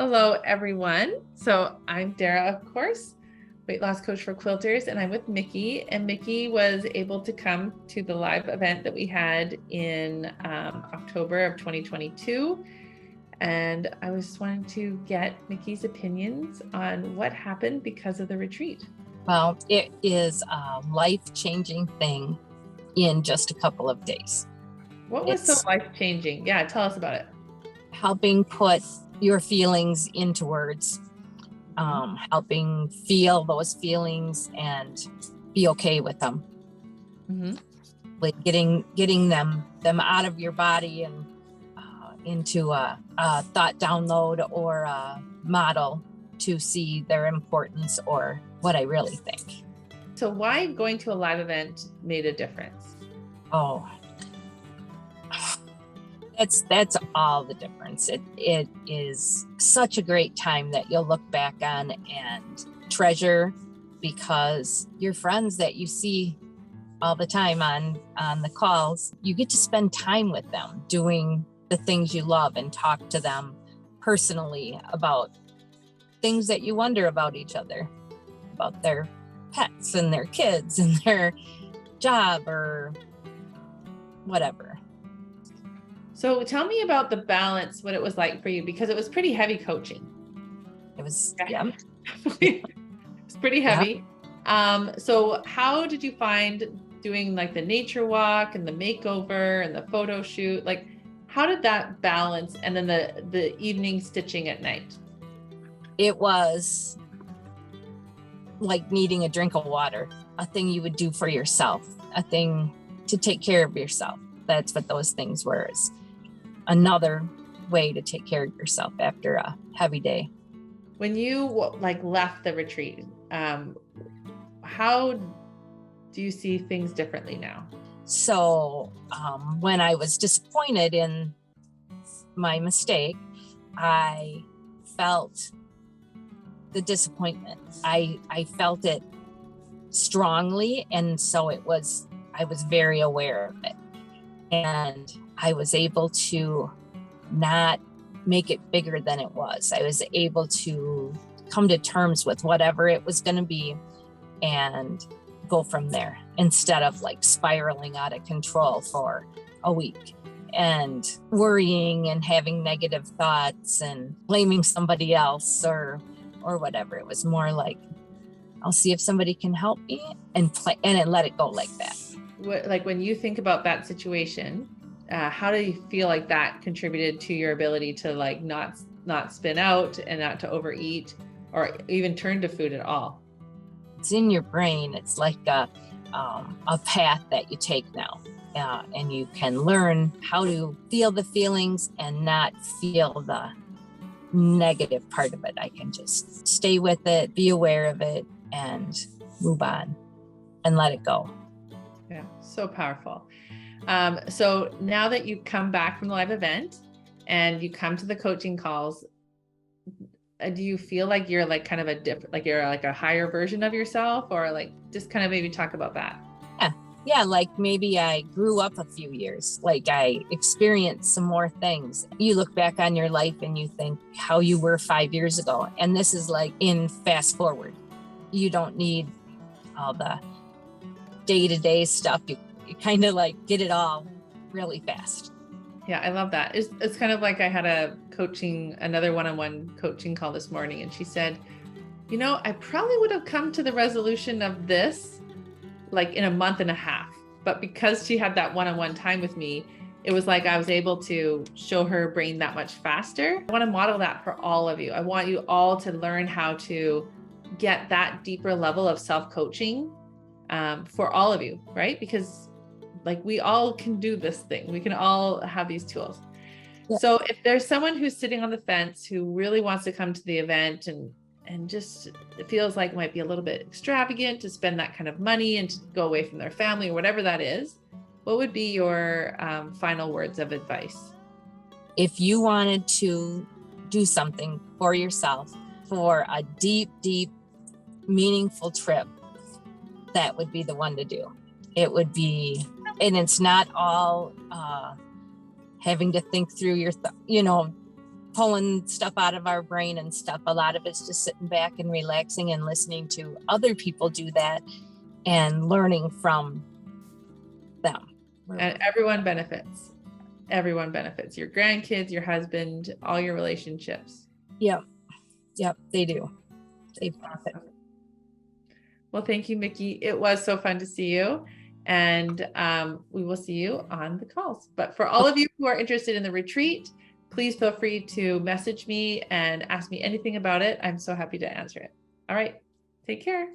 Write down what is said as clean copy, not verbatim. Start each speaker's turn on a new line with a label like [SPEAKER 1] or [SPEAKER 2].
[SPEAKER 1] Hello, everyone. So I'm Dara, of course, weight loss coach for quilters, and I'm with Micki. And Micki was able to come to the live event that we had in October of 2022. And I was wanting to get Micki's opinions on what happened because of the retreat.
[SPEAKER 2] Well, it is a life-changing thing in just a couple of days.
[SPEAKER 1] What was so life-changing? Yeah, tell us about it.
[SPEAKER 2] Helping put your feelings into words, helping feel those feelings and be okay with them. Like getting them out of your body and into a thought download or a model to see their importance or what I really think.
[SPEAKER 1] So why going to a live event made a difference?
[SPEAKER 2] Oh, that's all the difference. It is such a great time that you'll look back on and treasure, because your friends that you see all the time on the calls, you get to spend time with them doing the things you love and talk to them personally about things that you wonder about each other, about their pets and their kids and their job or whatever.
[SPEAKER 1] So tell me about the balance, what it was like for you, because it was pretty heavy coaching.
[SPEAKER 2] It was, yeah.
[SPEAKER 1] It's pretty heavy. Yeah. So how did you find doing like the nature walk and the makeover and the photo shoot? Like, how did that balance? And then the evening stitching at night?
[SPEAKER 2] It was like needing a drink of water, a thing you would do for yourself, a thing to take care of yourself. That's what those things were. Is another way to take care of yourself after a heavy day.
[SPEAKER 1] When you like left the retreat, how do you see things differently now?
[SPEAKER 2] So when I was disappointed in my mistake, I felt the disappointment. I felt it strongly. And so I was very aware of it. And I was able to not make it bigger than it was. I was able to come to terms with whatever it was going to be and go from there, instead of like spiraling out of control for a week and worrying and having negative thoughts and blaming somebody else or whatever. It was more like, I'll see if somebody can help me and let it go like that.
[SPEAKER 1] Like when you think about that situation, how do you feel like that contributed to your ability to like not spin out and not to overeat or even turn to food at all?
[SPEAKER 2] It's in your brain. It's like a path that you take now, and you can learn how to feel the feelings and not feel the negative part of it. I can just stay with it, be aware of it, and move on and let it go.
[SPEAKER 1] Yeah, so powerful. So now that you come back from the live event and you come to the coaching calls, do you feel like you're like kind of a different, like you're like a higher version of yourself, or like just kind of maybe talk about that?
[SPEAKER 2] Yeah, like maybe I grew up a few years, like I experienced some more things. You look back on your life and you think how you were 5 years ago. And this is like in fast forward. You don't need all the day-to-day stuff. You kind of like get it all really fast.
[SPEAKER 1] Yeah, I love that. It's kind of like I had another one-on-one coaching call this morning, and she said, I probably would have come to the resolution of this like in a month and a half, but because she had that one-on-one time with me, it was like I was able to show her brain that much faster. I want to model that for all of you. I want you all to learn how to get that deeper level of self-coaching for all of you, right? Because like we all can do this thing. We can all have these tools. Yeah. So if there's someone who's sitting on the fence who really wants to come to the event and just it feels like it might be a little bit extravagant to spend that kind of money and to go away from their family or whatever that is, what would be your final words of advice?
[SPEAKER 2] If you wanted to do something for yourself for a deep, deep, meaningful trip, that would be the one to do. It would be, and it's not all having to think through pulling stuff out of our brain and stuff. A lot of it's just sitting back and relaxing and listening to other people do that and learning from them.
[SPEAKER 1] And everyone benefits. Everyone benefits. Your grandkids, your husband, all your relationships.
[SPEAKER 2] Yep, they do. They benefit.
[SPEAKER 1] Well, thank you, Micki. It was so fun to see you. And we will see you on the calls. But for all of you who are interested in the retreat, please feel free to message me and ask me anything about it. I'm so happy to answer it. All right. Take care.